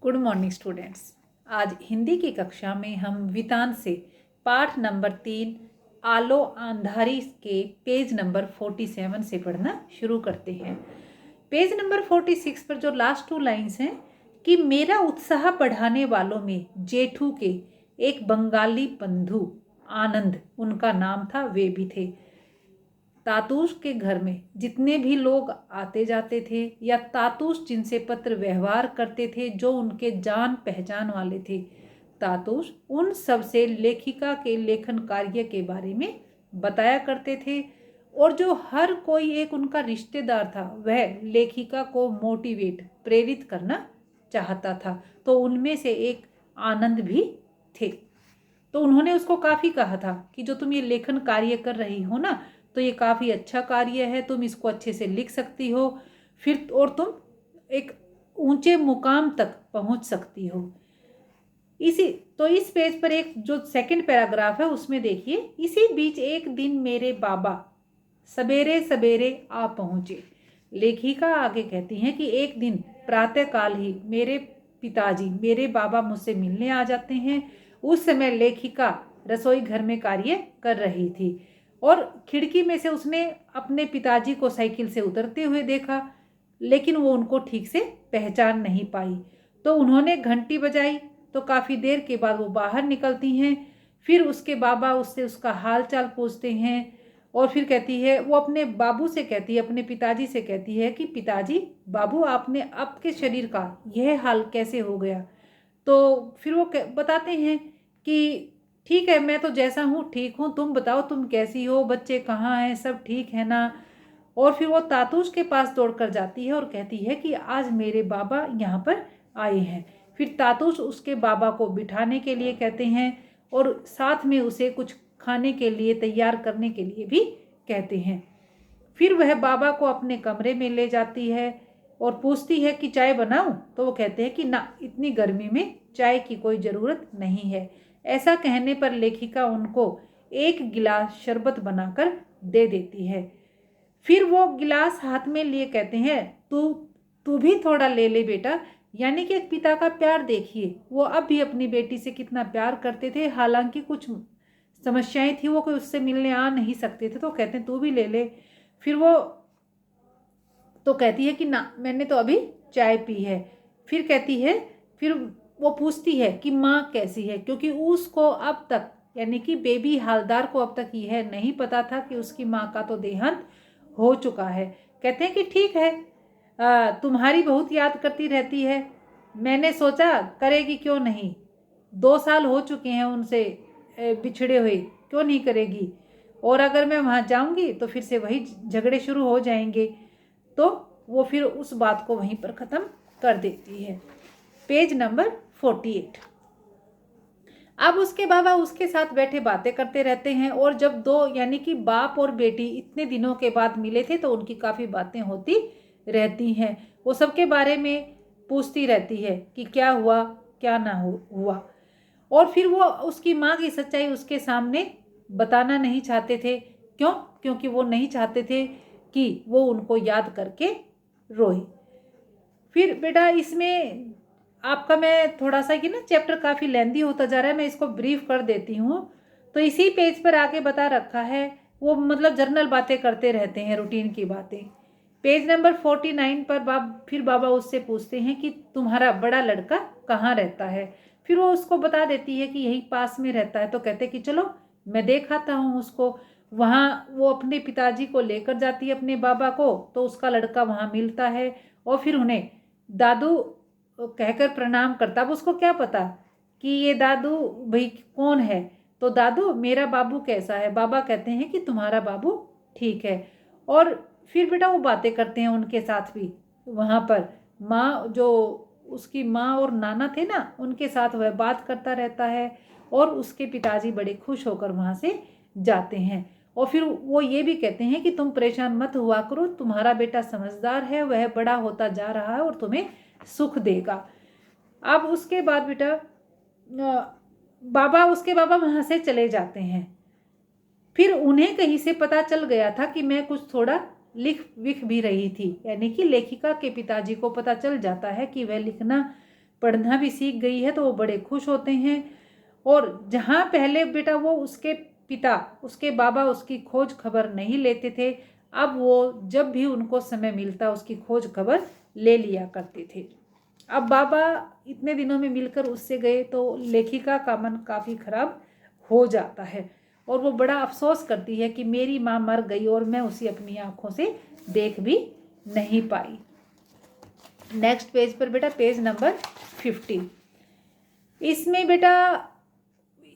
Good morning students. आज हिंदी की कक्षा में हम वितान से पाठ नंबर 3 आलो अंधारी के पेज नंबर 47 से पढ़ना शुरू करते हैं। पेज नंबर 46 पर जो लास्ट 2 लाइन्स हैं कि मेरा उत्साह बढ़ाने वालों में जेठू के एक बंगाली बंधु आनंद उनका नाम था, वे भी थे। तातूस के घर में जितने भी लोग आते जाते थे या तातूस जिनसे पत्र व्यवहार करते थे, जो उनके जान पहचान वाले थे, तातूस उन सब से लेखिका के लेखन कार्य के बारे में बताया करते थे। और जो हर कोई एक उनका रिश्तेदार था, वह लेखिका को मोटिवेट प्रेरित करना चाहता था। तो उनमें से एक आनंद भी थे। तो उन्होंने उसको काफ़ी कहा था कि जो तुम ये लेखन कार्य कर रही हो ना, तो ये काफ़ी अच्छा कार्य है, तुम इसको अच्छे से लिख सकती हो, फिर और तुम एक ऊंचे मुकाम तक पहुंच सकती हो। इस पेज पर एक जो सेकंड पैराग्राफ है उसमें देखिए, इसी बीच एक दिन मेरे बाबा सवेरे सवेरे आ पहुंचे। लेखिका आगे कहती हैं कि एक दिन प्रातःकाल ही मेरे पिताजी, मेरे बाबा मुझसे मिलने आ जाते हैं। उस समय लेखिका रसोई घर में कार्य कर रही थी और खिड़की में से उसने अपने पिताजी को साइकिल से उतरते हुए देखा, लेकिन वो उनको ठीक से पहचान नहीं पाई। तो उन्होंने घंटी बजाई, तो काफ़ी देर के बाद वो बाहर निकलती हैं। फिर उसके बाबा उससे उसका हाल चाल पूछते हैं और फिर कहती है, वो अपने बाबू से कहती है, अपने पिताजी से कहती है कि पिताजी, बाबू, आपके शरीर का यह हाल कैसे हो गया। तो फिर वो बताते हैं कि ठीक है, मैं तो जैसा हूँ ठीक हूँ, तुम बताओ तुम कैसी हो, बच्चे कहाँ हैं, सब ठीक है ना। और फिर वो तातूश के पास दौड़कर जाती है और कहती है कि आज मेरे बाबा यहाँ पर आए हैं। फिर तातूश उसके बाबा को बिठाने के लिए कहते हैं और साथ में उसे कुछ खाने के लिए तैयार करने के लिए भी कहते हैं। फिर वह बाबा को अपने कमरे में ले जाती है और पूछती है कि चाय बनाऊं। तो वो कहते हैं कि ना, इतनी गर्मी में चाय की कोई ज़रूरत नहीं है। ऐसा कहने पर लेखिका उनको एक गिलास शरबत बनाकर दे देती है। फिर वो गिलास हाथ में लिए कहते हैं, तू तू भी थोड़ा ले ले बेटा। यानी कि एक पिता का प्यार देखिए, वो अब भी अपनी बेटी से कितना प्यार करते थे। हालांकि कुछ समस्याएं थी, वो कोई उससे मिलने आ नहीं सकते थे, तो कहते हैं तू भी ले ले। फिर वो तो कहती है कि ना, मैंने तो अभी चाय पी है। फिर कहती है, फिर वो पूछती है कि माँ कैसी है, क्योंकि उसको अब तक, यानी कि बेबी हालदार को अब तक यह नहीं पता था कि उसकी माँ का तो देहांत हो चुका है। कहते हैं कि ठीक है, तुम्हारी बहुत याद करती रहती है। मैंने सोचा करेगी क्यों नहीं, 2 साल हो चुके हैं उनसे बिछड़े हुए, क्यों नहीं करेगी। और अगर मैं वहाँ जाऊँगी तो फिर से वही झगड़े शुरू हो जाएंगे। तो वो फिर उस बात को वहीं पर ख़त्म कर देती है। Page number 48। अब उसके बाबा उसके साथ बैठे बातें करते रहते हैं और जब दो, यानी कि बाप और बेटी इतने दिनों के बाद मिले थे, तो उनकी काफ़ी बातें होती रहती हैं। वो सबके बारे में पूछती रहती है कि क्या हुआ क्या ना हुआ। और फिर वो उसकी माँ की सच्चाई उसके सामने बताना नहीं चाहते थे। क्यों? क्योंकि वो नहीं चाहते थे कि वो उनको याद करके रोए। फिर बेटा इसमें आपका, मैं थोड़ा सा कि ना चैप्टर काफ़ी लेंदी होता जा रहा है, मैं इसको ब्रीफ कर देती हूँ। तो इसी पेज पर आगे बता रखा है, वो मतलब जर्नल बातें करते रहते हैं, रूटीन की बातें। पेज नंबर 49 पर फिर बाबा उससे पूछते हैं कि तुम्हारा बड़ा लड़का कहाँ रहता है। फिर वो उसको बता देती है कि यहीं पास में रहता है। तो कहते कि चलो मैं देख आता हूँ उसको। वहाँ वो अपने पिताजी को लेकर जाती है, अपने बाबा को। तो उसका लड़का वहाँ मिलता है और फिर उन्हें दादू कहकर प्रणाम करता। अब उसको क्या पता कि ये दादू भाई कौन है। तो दादू, मेरा बाबू कैसा है। बाबा कहते हैं कि तुम्हारा बाबू ठीक है। और फिर बेटा वो बातें करते हैं उनके साथ भी। वहाँ पर माँ, जो उसकी माँ और नाना थे ना, उनके साथ वह बात करता रहता है और उसके पिताजी बड़े खुश होकर वहाँ से जाते हैं। और फिर वो ये भी कहते हैं कि तुम परेशान मत हुआ करो, तुम्हारा बेटा समझदार है, वह बड़ा होता जा रहा है और तुम्हें सुख देगा। अब उसके बाद बेटा उसके बाबा वहाँ से चले जाते हैं। फिर उन्हें कहीं से पता चल गया था कि मैं कुछ थोड़ा लिख भी रही थी, यानी कि लेखिका के पिताजी को पता चल जाता है कि वह लिखना पढ़ना भी सीख गई है तो वो बड़े खुश होते हैं। और जहाँ पहले बेटा वो उसके पिता, उसके बाबा उसकी खोज खबर नहीं लेते थे, अब वो जब भी उनको समय मिलता उसकी खोज खबर ले लिया करते थे। अब बाबा इतने दिनों में मिलकर उससे गए तो लेखिका का मन काफ़ी खराब हो जाता है और वो बड़ा अफसोस करती है कि मेरी माँ मर गई और मैं उसे अपनी आँखों से देख भी नहीं पाई। नेक्स्ट पेज पर बेटा, पेज नंबर 50। इसमें बेटा,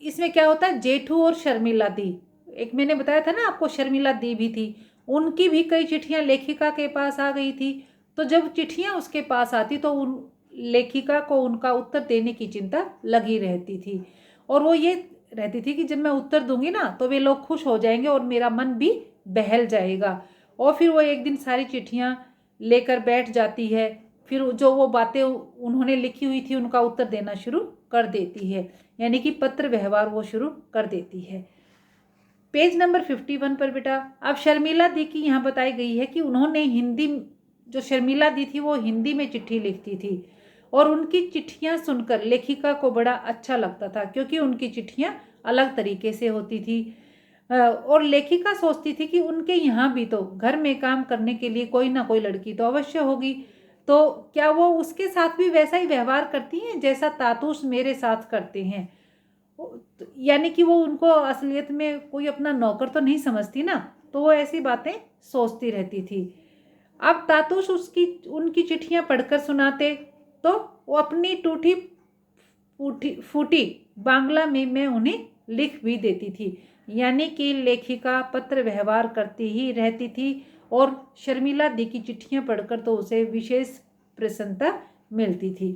इसमें क्या होता है, जेठू और शर्मिला दी, एक मैंने बताया था ना आपको शर्मिला दी भी थी, उनकी भी कई चिट्ठियां लेखिका के पास आ गई थी। तो जब चिट्ठियां उसके पास आती तो उन लेखिका को उनका उत्तर देने की चिंता लगी रहती थी और वो ये रहती थी कि जब मैं उत्तर दूंगी ना तो वे लोग खुश हो जाएंगे और मेरा मन भी बहल जाएगा। और फिर वो एक दिन सारी चिट्ठियां लेकर बैठ जाती है, फिर जो वो बातें उन्होंने लिखी हुई थी उनका उत्तर देना शुरू कर देती है, यानी कि पत्र व्यवहार वो शुरू कर देती है। पेज नंबर 51 पर बेटा, अब शर्मिला दी की यहाँ बताई गई है कि उन्होंने हिंदी, जो शर्मिला दी थी वो हिंदी में चिट्ठी लिखती थी और उनकी चिट्ठियाँ सुनकर लेखिका को बड़ा अच्छा लगता था क्योंकि उनकी चिट्ठियाँ अलग तरीके से होती थी। और लेखिका सोचती थी कि उनके यहाँ भी तो घर में काम करने के लिए कोई ना कोई लड़की तो अवश्य होगी, तो क्या वो उसके साथ भी वैसा ही व्यवहार करती हैं जैसा तातूश मेरे साथ करते हैं। यानी कि वो उनको असलियत में कोई अपना नौकर तो नहीं समझती ना, तो वो ऐसी बातें सोचती रहती थी। अब तातूश उसकी उनकी चिट्ठियां पढ़कर सुनाते तो वो अपनी टूटी फूटी बांग्ला में मैं उन्हें लिख भी देती थी, यानी कि लेखिका पत्र व्यवहार करती ही रहती थी और शर्मिला दी की चिट्ठियां पढ़कर तो उसे विशेष प्रसन्नता मिलती थी।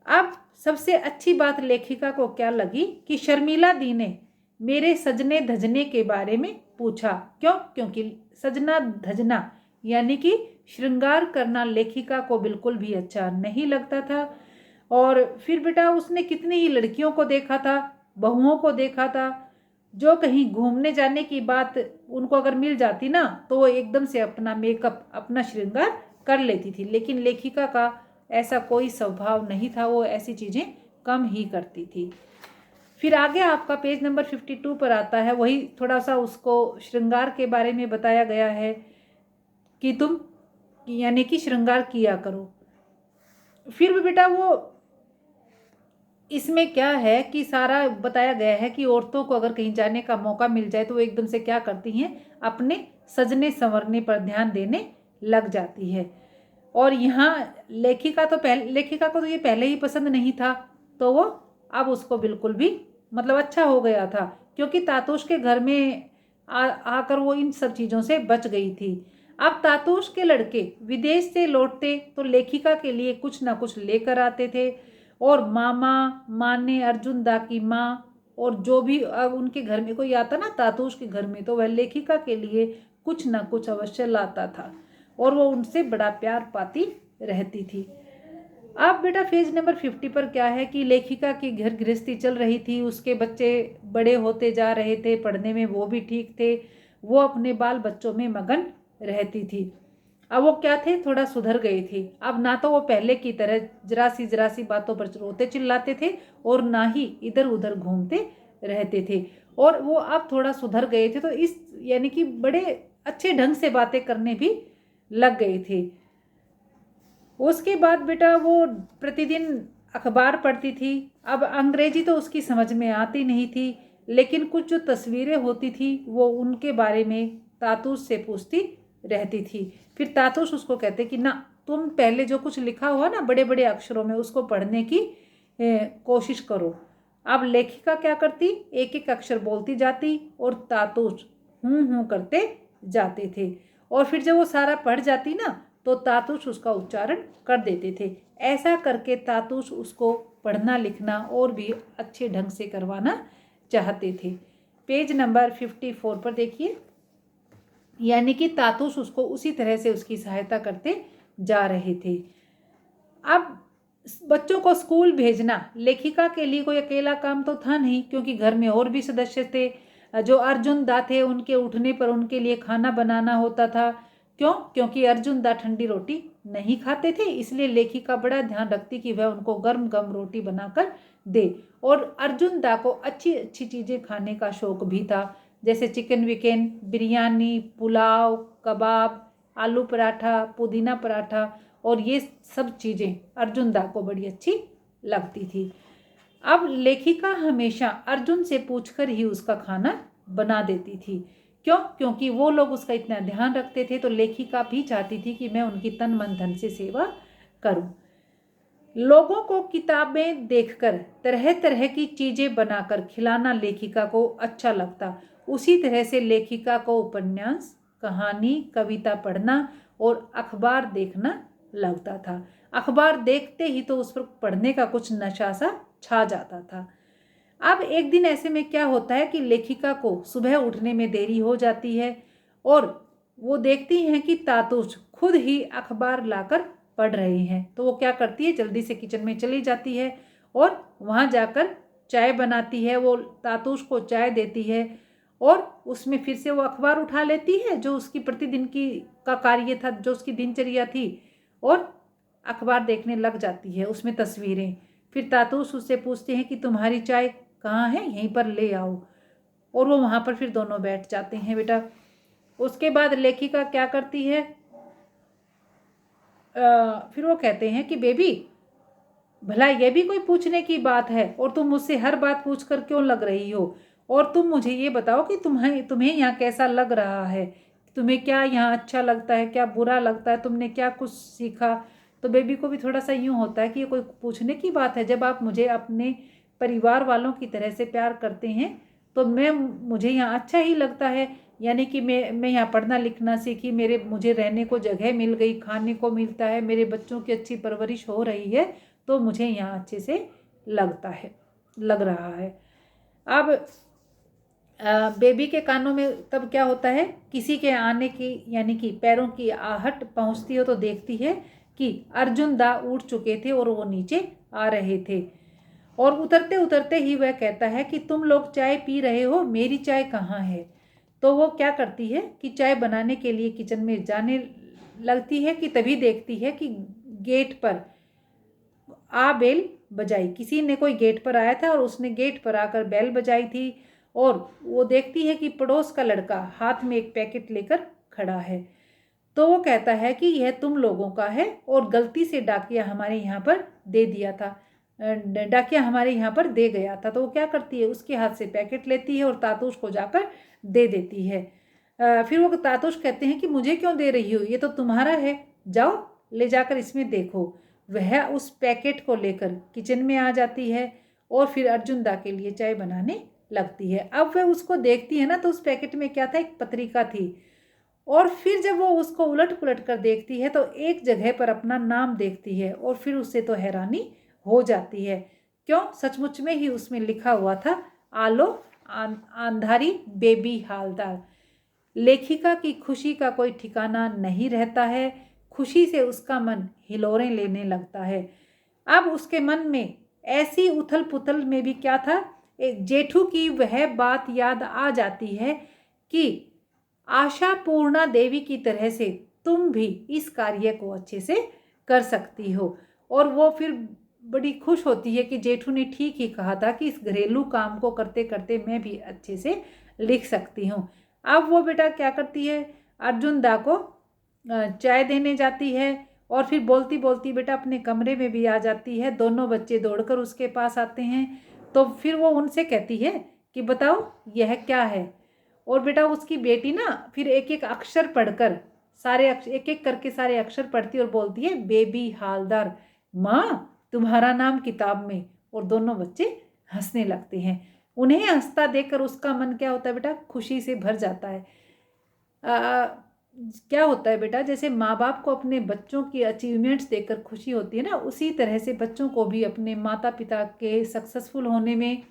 अब सबसे अच्छी बात लेखिका को क्या लगी कि शर्मिला दी ने मेरे सजने धजने के बारे में पूछा। क्यों? क्योंकि सजना धजना यानी कि श्रृंगार करना लेखिका को बिल्कुल भी अच्छा नहीं लगता था। और फिर बेटा उसने कितनी ही लड़कियों को देखा था, बहुओं को देखा था, जो कहीं घूमने जाने की बात उनको अगर मिल जाती ना तो वो एकदम से अपना मेकअप, अपना श्रृंगार कर लेती थी, लेकिन लेखिका का ऐसा कोई स्वभाव नहीं था, वो ऐसी चीज़ें कम ही करती थी। फिर आगे आपका पेज नंबर 52 पर आता है, वही थोड़ा सा उसको श्रृंगार के बारे में बताया गया है कि तुम यानी कि श्रृंगार किया करो। फिर भी बेटा वो इसमें क्या है कि सारा बताया गया है कि औरतों को अगर कहीं जाने का मौका मिल जाए तो वो एकदम से क्या करती हैं, अपने सजने संवरने पर ध्यान देने लग जाती है। और यहाँ लेखिका को तो ये पहले ही पसंद नहीं था, तो वो अब उसको बिल्कुल भी मतलब अच्छा हो गया था क्योंकि तातूश के घर में आकर वो इन सब चीज़ों से बच गई थी। अब तातूश के लड़के विदेश से लौटते तो लेखिका के लिए कुछ ना कुछ लेकर आते थे और मामा, माने, अर्जुन दा की माँ और जो भी उनके घर में कोई आता ना तातूश के घर में तो वह लेखिका के लिए कुछ ना कुछ अवश्य लाता था और वो उनसे बड़ा प्यार पाती रहती थी। अब बेटा पेज नंबर 50 पर क्या है कि लेखिका की घर गृहस्थी चल रही थी, उसके बच्चे बड़े होते जा रहे थे, पढ़ने में वो भी ठीक थे, वो अपने बाल बच्चों में मगन रहती थी। अब वो क्या थे, थोड़ा सुधर गए थे। अब ना तो वो पहले की तरह जरा सी बातों पर रोते चिल्लाते थे और ना ही इधर उधर घूमते रहते थे और वो अब थोड़ा सुधर गए थे, तो इस यानी कि बड़े अच्छे ढंग से बातें करने भी लग गए थे। उसके बाद बेटा वो प्रतिदिन अखबार पढ़ती थी। अब अंग्रेजी तो उसकी समझ में आती नहीं थी, लेकिन कुछ जो तस्वीरें होती थी वो उनके बारे में तातूश से पूछती रहती थी। फिर तातूश उसको कहते कि ना तुम पहले जो कुछ लिखा हुआ ना बड़े बड़े अक्षरों में उसको पढ़ने की कोशिश करो। अब लेखिका क्या करती, एक एक अक्षर बोलती जाती और तातूश हूँ करते जाते थे और फिर जब वो सारा पढ़ जाती ना तो तातूश उसका उच्चारण कर देते थे। ऐसा करके तातूश उसको पढ़ना लिखना और भी अच्छे ढंग से करवाना चाहते थे। पेज नंबर 54 पर देखिए, यानी कि तातूश उसको उसी तरह से उसकी सहायता करते जा रहे थे। अब बच्चों को स्कूल भेजना लेखिका के लिए कोई अकेला काम तो था नहीं, क्योंकि घर में और भी सदस्य थे। जो अर्जुन दा थे उनके उठने पर उनके लिए खाना बनाना होता था, क्यों? क्योंकि अर्जुन दा ठंडी रोटी नहीं खाते थे, इसलिए लेखिका बड़ा ध्यान रखती कि वह उनको गर्म गर्म रोटी बनाकर दे। और अर्जुन दा को अच्छी अच्छी चीज़ें खाने का शौक भी था, जैसे चिकन विकेन, बिरयानी, पुलाव, कबाब, आलू पराठा, पुदीना पराठा, और ये सब चीज़ें अर्जुन दा को बड़ी अच्छी लगती थी। अब लेखिका हमेशा अर्जुन से पूछकर ही उसका खाना बना देती थी। क्यों? क्योंकि वो लोग उसका इतना ध्यान रखते थे, तो लेखिका भी चाहती थी कि मैं उनकी तन मन धन से सेवा करूं। लोगों को किताबें देखकर तरह तरह की चीजें बनाकर खिलाना लेखिका को अच्छा लगता। उसी तरह से लेखिका को उपन्यास, कहानी, कविता पढ़ना और अखबार देखना लगता था। अखबार देखते ही तो उस पर पढ़ने का कुछ नशा सा छा जाता था। अब एक दिन ऐसे में क्या होता है कि लेखिका को सुबह उठने में देरी हो जाती है और वो देखती हैं कि तातुश खुद ही अखबार लाकर पढ़ रहे हैं। तो वो क्या करती है, जल्दी से किचन में चली जाती है और वहाँ जाकर चाय बनाती है। वो तातुश को चाय देती है और उसमें फिर से वो अखबार उठा लेती है जो उसकी प्रतिदिन की का कार्य था, जो उसकी दिनचर्या थी, और अखबार देखने लग जाती है। उसमें तस्वीरें। फिर तातुश उससे पूछते हैं कि तुम्हारी चाय कहाँ है, यहीं पर ले आओ, और वो वहाँ पर फिर दोनों बैठ जाते हैं बेटा। उसके बाद लेखिका क्या करती है, फिर वो कहते हैं कि बेबी, भला ये भी कोई पूछने की बात है, और तुम मुझसे हर बात पूछ कर क्यों लग रही हो? और तुम मुझे ये बताओ कि तुम्हें यहाँ कैसा लग रहा है, तुम्हें क्या यहाँ अच्छा लगता है, क्या बुरा लगता है, तुमने क्या कुछ सीखा? तो बेबी को भी थोड़ा सा यूँ होता है कि ये कोई पूछने की बात है, जब आप मुझे अपने परिवार वालों की तरह से प्यार करते हैं तो मुझे यहाँ अच्छा ही लगता है। यानी कि मैं यहाँ पढ़ना लिखना सीखी, मुझे रहने को जगह मिल गई, खाने को मिलता है, मेरे बच्चों की अच्छी परवरिश हो रही है, तो मुझे यहाँ अच्छे से लग रहा है। अब बेबी के कानों में तब क्या होता है, किसी के आने की यानी कि पैरों की आहट पहुँचती हो तो देखती है कि अर्जुन दा उठ चुके थे और वो नीचे आ रहे थे। और उतरते उतरते ही वह कहता है कि तुम लोग चाय पी रहे हो, मेरी चाय कहाँ है? तो वो क्या करती है कि चाय बनाने के लिए किचन में जाने लगती है कि तभी देखती है कि गेट पर बेल बजाई, किसी ने कोई गेट पर आया था और उसने गेट पर आकर बेल बजाई थी। और वो देखती है कि पड़ोस का लड़का हाथ में एक पैकेट लेकर खड़ा है। तो वो कहता है कि यह तुम लोगों का है और गलती से डाकिया हमारे यहाँ पर दे दिया था, डाकिया हमारे यहाँ पर दे गया था। तो वो क्या करती है, उसके हाथ से पैकेट लेती है और तातुश को जाकर दे देती है। फिर वो तातुश कहते हैं कि मुझे क्यों दे रही हो, ये तो तुम्हारा है, जाओ ले जाकर इसमें देखो। वह उस पैकेट को लेकर किचन में आ जाती है और फिर अर्जुन दा के लिए चाय बनाने लगती है। अब वह उसको देखती है ना, तो उस पैकेट में क्या था, एक पत्रिका थी। और फिर जब वो उसको उलट पुलट कर देखती है तो एक जगह पर अपना नाम देखती है और फिर उससे तो हैरानी हो जाती है। क्यों? सचमुच में ही उसमें लिखा हुआ था, आलो आंधारी बेबी हालदार। लेखिका की खुशी का कोई ठिकाना नहीं रहता है। खुशी से उसका मन हिलोरें लेने लगता है। अब उसके मन में ऐसी उथल पुथल में भी क्या था, एक जेठू की वह बात याद आ जाती है कि आशापूर्णा देवी की तरह से तुम भी इस कार्य को अच्छे से कर सकती हो। और वो फिर बड़ी खुश होती है कि जेठू ने ठीक ही कहा था कि इस घरेलू काम को करते करते मैं भी अच्छे से लिख सकती हूँ। अब वो बेटा क्या करती है, अर्जुन दा को चाय देने जाती है और फिर बोलती बोलती बेटा अपने कमरे में भी आ जाती है। दोनों बच्चे दौड़कर उसके पास आते हैं। तो फिर वो उनसे कहती है कि बताओ यह क्या है। और बेटा उसकी बेटी ना फिर एक एक अक्षर पढ़कर एक एक करके सारे अक्षर पढ़ती और बोलती है, बेबी हालदार, माँ तुम्हारा नाम किताब में। और दोनों बच्चे हंसने लगते हैं। उन्हें हंसता देखकर उसका मन क्या होता है बेटा, खुशी से भर जाता है। क्या होता है बेटा, जैसे माँ बाप को अपने बच्चों की अचीवमेंट्स देखकर खुशी होती है ना, उसी तरह से बच्चों को भी अपने माता पिता के सक्सेसफुल होने में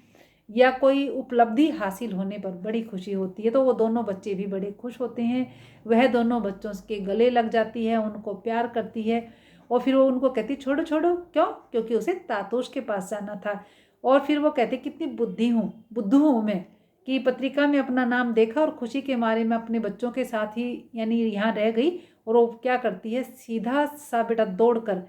या कोई उपलब्धि हासिल होने पर बड़ी खुशी होती है। तो वो दोनों बच्चे भी बड़े खुश होते हैं। वह दोनों बच्चों के गले लग जाती है, उनको प्यार करती है और फिर वो उनको कहती छोड़ो छोड़ो। क्यों? क्योंकि उसे तातुश के पास जाना था। और फिर वो कहते कितनी बुद्धू हूँ मैं, कि पत्रिका में अपना नाम देखा और खुशी के मारे में अपने बच्चों के साथ ही यानी यहाँ रह गई। और वो क्या करती है, सीधा सा बेटा दौड़कर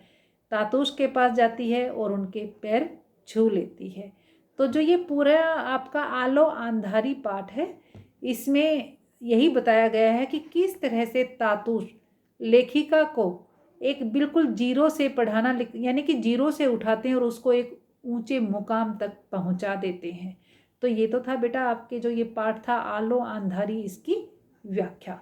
तातूश के पास जाती है और उनके पैर छू लेती है। तो जो ये पूरा आपका आलो आंधारी पाठ है, इसमें यही बताया गया है कि किस तरह से तातूश लेखिका को एक बिल्कुल जीरो से पढ़ाना यानी कि जीरो से उठाते हैं और उसको एक ऊंचे मुकाम तक पहुंचा देते हैं। तो ये तो था बेटा आपके जो ये पाठ था आलो आंधारी, इसकी व्याख्या।